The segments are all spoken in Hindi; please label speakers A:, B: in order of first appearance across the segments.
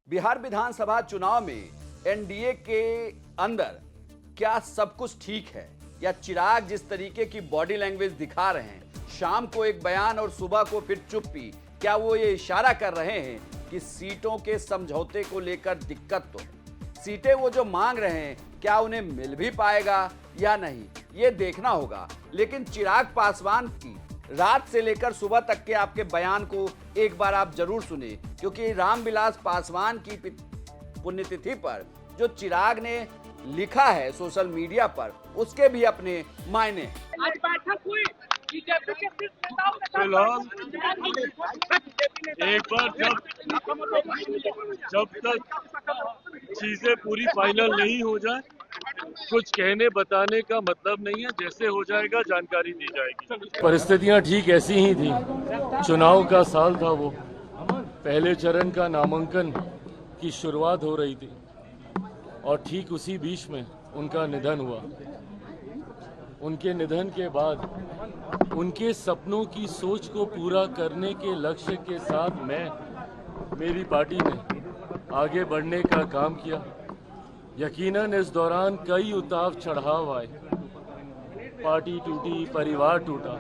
A: बिहार विधानसभा चुनाव में एनडीए के अंदर क्या सब कुछ ठीक है, या चिराग जिस तरीके की बॉडी लैंग्वेज दिखा रहे हैं, शाम को एक बयान और सुबह को फिर चुप्पी, क्या वो ये इशारा कर रहे हैं कि सीटों के समझौते को लेकर दिक्कत तो है? सीटें वो जो मांग रहे हैं क्या उन्हें मिल भी पाएगा या नहीं, ये देखना होगा। लेकिन चिराग पासवान की रात से लेकर सुबह तक के आपके बयान को एक बार आप जरूर सुने, क्योंकि रामविलास पासवान की पुण्यतिथि पर जो चिराग ने लिखा है सोशल मीडिया पर, उसके भी अपने मायने हैं।
B: आज बैठक हुई बीजेपी के
C: फिलहाल एक बार जब तक चीजें पूरी फाइनल नहीं हो जाए, कुछ कहने बताने का मतलब नहीं है। जैसे हो जाएगा जानकारी दी जाएगी। परिस्थितियां ठीक ऐसी ही थी। चुनाव का साल था, वो पहले चरण का नामांकन की शुरुआत हो रही थी और ठीक उसी बीच में उनका निधन हुआ। उनके निधन के बाद उनके सपनों की सोच को पूरा करने के लक्ष्य के साथ मेरी पार्टी ने आगे बढ़ने का काम किया। यकीनन इस दौरान कई उतार चढ़ाव आए, पार्टी टूटी, परिवार टूटा,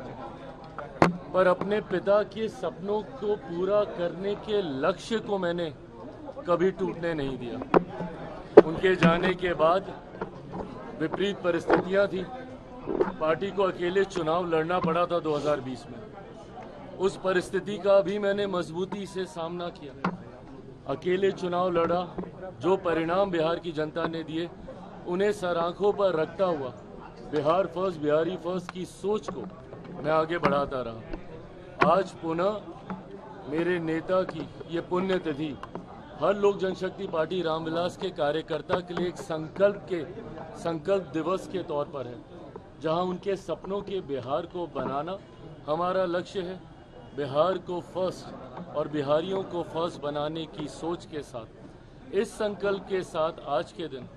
C: पर अपने पिता के सपनों को पूरा करने के लक्ष्य को मैंने कभी टूटने नहीं दिया। उनके जाने के बाद विपरीत परिस्थितियां थी। पार्टी को अकेले चुनाव लड़ना पड़ा था 2020 में। उस परिस्थिति का भी मैंने मजबूती से सामना किया, अकेले चुनाव लड़ा। जो परिणाम बिहार की जनता ने दिए, उन्हें सर आंखों पर रखता हुआ बिहार फर्स्ट, बिहारी फर्स्ट की सोच को मैं आगे बढ़ाता रहा। आज पुनः मेरे नेता की ये पुण्यतिथि हर लोक जनशक्ति पार्टी रामविलास के कार्यकर्ता के लिए एक संकल्प दिवस के तौर पर है, जहां उनके सपनों के बिहार को बनाना हमारा लक्ष्य है। बिहार को फर्स्ट और बिहारियों को फर्स्ट बनाने की सोच के साथ, इस संकल्प के साथ आज के दिन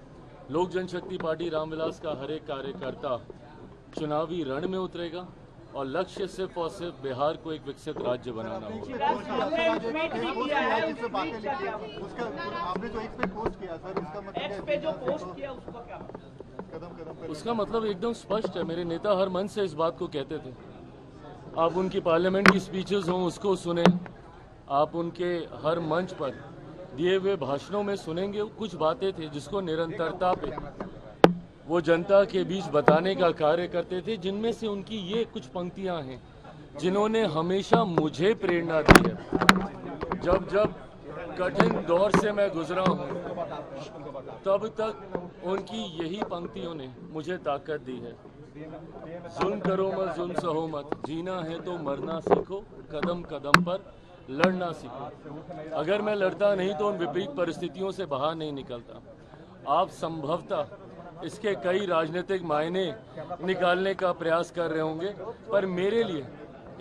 C: लोक जनशक्ति पार्टी रामविलास का हर एक कार्यकर्ता चुनावी रण में उतरेगा और लक्ष्य सिर्फ और सिर्फ बिहार को एक विकसित राज्य बनाना होगा। उसका मतलब एकदम स्पष्ट है। मेरे नेता हर मन से इस बात को कहते थे। आप उनकी पार्लियामेंट की स्पीचेस हों, उसको सुने, आप उनके हर मंच पर दिए हुए भाषणों में सुनेंगे, कुछ बातें थी जिसको निरंतरता पे वो जनता के बीच बताने का कार्य करते थे, जिनमें से उनकी ये कुछ पंक्तियां हैं जिन्होंने हमेशा मुझे प्रेरणा दी है। जब कठिन दौर से मैं गुजरा हूँ, तब तक उनकी यही पंक्तियों ने मुझे ताकत दी है। जुल्म करो मत, जुल्म सहो मत, जीना है तो मरना सीखो, कदम कदम पर लड़ना सीखो। अगर मैं लड़ता नहीं तो उन विपरीत परिस्थितियों से बाहर नहीं निकलता। आप संभवतः इसके कई राजनीतिक मायने निकालने का प्रयास कर रहे होंगे, पर मेरे लिए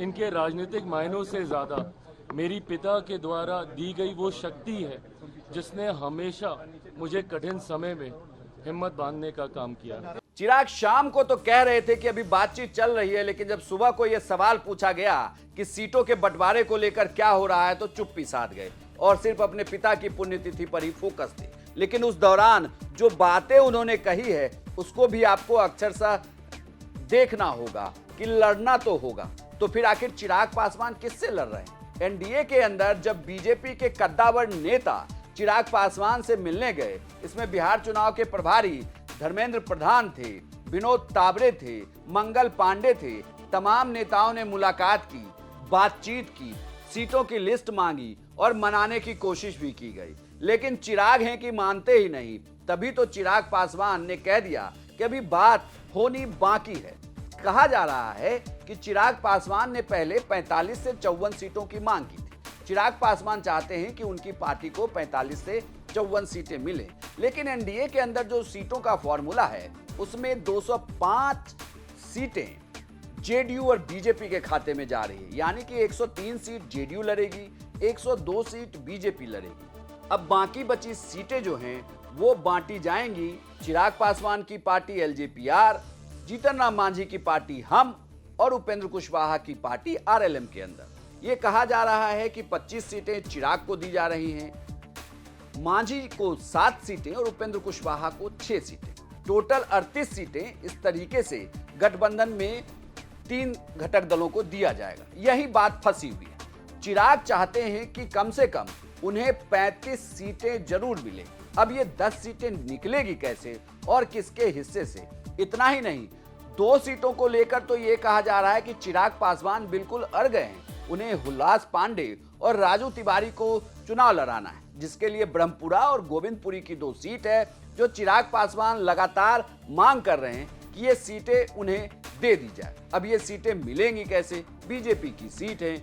C: इनके राजनीतिक मायनों से ज़्यादा मेरी पिता के द्वारा दी गई वो शक्ति है जिसने हमेशा मुझे कठिन समय में हिम्मत बांधने का काम किया।
A: चिराग शाम को तो कह रहे थे कि अभी बातचीत चल रही है, लेकिन जब सुबह को यह सवाल पूछा गया कि सीटों के बंटवारे को लेकर क्या हो रहा है, तो चुप्पी साध गए और सिर्फ अपने पिता की पुण्यतिथि पर ही फोकस थे। लेकिन उस दौरान जो बातें उन्होंने कही है, उसको भी आपको अक्षरशः देखना होगा कि लड़ना तो होगा। तो फिर आखिर चिराग पासवान किससे लड़ रहे हैं? एनडीए के अंदर जब बीजेपी के कद्दावर नेता चिराग पासवान से मिलने गए, इसमें बिहार चुनाव के प्रभारी धर्मेंद्र प्रधान थे, विनोद तावरे थे, मंगल पांडे थे, तमाम नेताओं ने मुलाकात की, बातचीत की, सीटों की लिस्ट मांगी और मनाने की कोशिश भी की गई। लेकिन चिराग हैं कि मानते ही नहीं। तभी तो चिराग पासवान ने कह दिया कि अभी बात होनी बाकी है। कहा जा रहा है कि चिराग पासवान ने पहले 45 से 54 सीटों की मांग की थी। चिराग पासवान चाहते हैं कि उनकी पार्टी को 45 से 54 सीटें मिले, लेकिन एनडीए के अंदर जो सीटों का फॉर्मूला है, उसमें 205 सीटें जेडीयू और बीजेपी के खाते में जा रही है। यानी कि 103 सीट जेडीयू लड़ेगी, 102 सीट बीजेपी लड़ेगी। अब बाकी बची सीटें जो हैं वो बांटी जाएंगी चिराग पासवान की पार्टी एलजेपीआर, जीतन राम मांझी की पार्टी हम और उपेंद्र कुशवाहा की पार्टी आरएलएम के अंदर। ये कहा जा रहा है कि 25 सीटें चिराग को दी जा रही हैं, मांझी को 7 सीटें और उपेंद्र कुशवाहा को 6 सीटें, टोटल 38 सीटें इस तरीके से गठबंधन में 3 घटक दलों को दिया जाएगा। यही बात फंसी हुई है। चिराग चाहते हैं कि कम से कम उन्हें 35 सीटें जरूर मिले। अब ये 10 सीटें निकलेगी कैसे और किसके हिस्से से? इतना ही नहीं, 2 सीटों को लेकर तो ये कहा जा रहा है कि चिराग पासवान बिल्कुल अड़ गए हैं। उन्हें हुल्लास पांडे और राजू तिवारी को चुनाव लड़ाना है, जिसके लिए ब्रह्मपुरा और गोविंदपुरी की 2 सीट है जो चिराग पासवान लगातार मांग कर रहे हैं कि ये सीटें उन्हें दे दी जाए। अब ये सीटें मिलेंगी कैसे? बीजेपी की सीट है,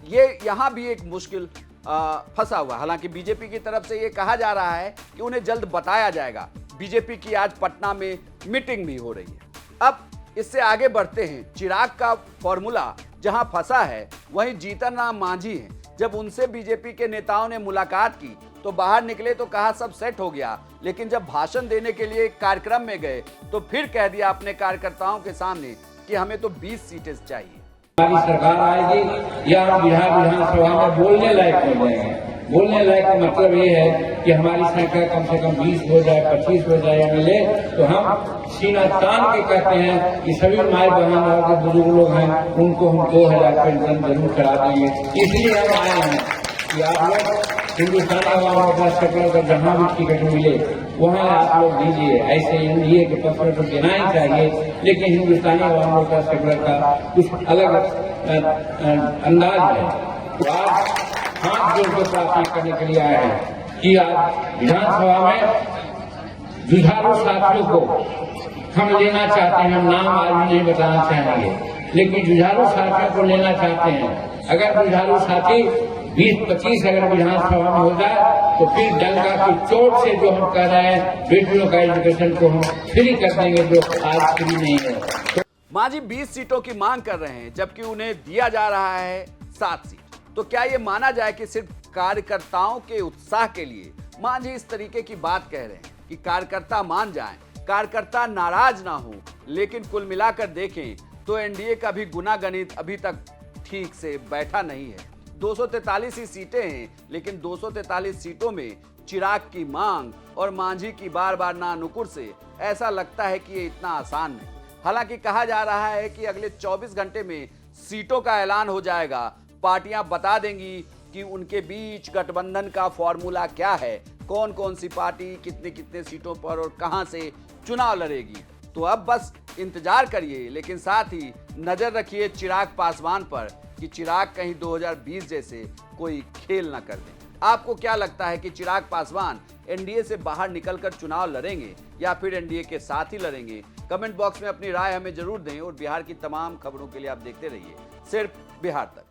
A: ये यहाँ भी एक मुश्किल फंसा हुआ। हालांकि बीजेपी की तरफ से ये कहा जा रहा है कि उन्हें जल्द बताया जाएगा। बीजेपी की आज पटना में मीटिंग भी हो रही है। अब इससे आगे बढ़ते हैं। चिराग का फॉर्मूला जहां फंसा है वहीं जीतन राम मांझी हैं। जब उनसे बीजेपी के नेताओं ने मुलाकात की तो बाहर निकले तो कहा सब सेट हो गया, लेकिन जब भाषण देने के लिए कार्यक्रम में गए तो फिर कह दिया अपने कार्यकर्ताओं के सामने कि हमें तो 20 सीटें चाहिए।
D: हमारी सरकार आएगी या हम विधानसभा में बोलने लायक हो जाएंगे। बोलने लायक का मतलब ये है कि हमारी संख्या कम से कम 20 हो जाए, 25 हो जाए मिले तो हम सीना तान के कहते हैं कि सभी माई बहन और जो बुजुर्ग लोग हैं उनको हम 2000 पेंशन जरूर करा देंगे। इसलिए हम आए हैं कि आप लोग हिंदुस्तानी आवाम मोर्चा सेक्टर का जहां भी टिकट मिले वहां आप लोग दीजिए। ऐसे एनडीए के पक्ष में तो देना ही चाहिए, लेकिन हिंदुस्तानी आवाम मोर्चा सेक्टर का कुछ अलग अंदाज है। तो आज हाथ जोड़ के प्रार्थना करने के लिए आए हैं कि आज विधानसभा में जुझारू साथियों को हम लेना चाहते हैं। हम नाम आज भी नहीं बताना चाहेंगे, लेकिन जुझारू साथियों को लेना चाहते हैं। अगर जुझारू साथी 20-25 अगर विधानसभा में हो जाए तो फिर डंका की चोट से जो हम कह रहे हैं बेटियों का एजुकेशन को हम फ्री कर देंगे, जो आज फ्री नहीं है।
A: मांझी 20 सीटों की मांग कर रहे हैं जबकि उन्हें दिया जा रहा है 7 सीट। तो क्या ये माना जाए कि सिर्फ कार्यकर्ताओं के उत्साह के लिए मांझी इस तरीके की बात कह रहे हैं कि कार्यकर्ता मान जाएं, कार्यकर्ता नाराज ना हो? लेकिन कुल मिलाकर देखें तो एनडीए का भी गुनागणित अभी तक ठीक से बैठा नहीं है। 243 ही सीटें हैं, लेकिन 243 सीटों में चिराग की मांग और मांझी की बार बार नानुकुर से ऐसा लगता है कि ये इतना आसान नहीं। हालांकि कहा जा रहा है कि अगले 24 घंटे में सीटों का ऐलान हो जाएगा। पार्टियां बता देंगी कि उनके बीच गठबंधन का फॉर्मूला क्या है, कौन कौन सी पार्टी कितने कितने सीटों पर और कहां से चुनाव लड़ेगी। तो अब बस इंतजार करिए, लेकिन साथ ही नजर रखिए चिराग पासवान पर कि चिराग कहीं 2020 जैसे कोई खेल ना कर दें। आपको क्या लगता है कि चिराग पासवान एनडीए से बाहर निकलकर चुनाव लड़ेंगे या फिर एनडीए के साथ ही लड़ेंगे? कमेंट बॉक्स में अपनी राय हमें जरूर दें और बिहार की तमाम खबरों के लिए आप देखते रहिए सिर्फ बिहार तक।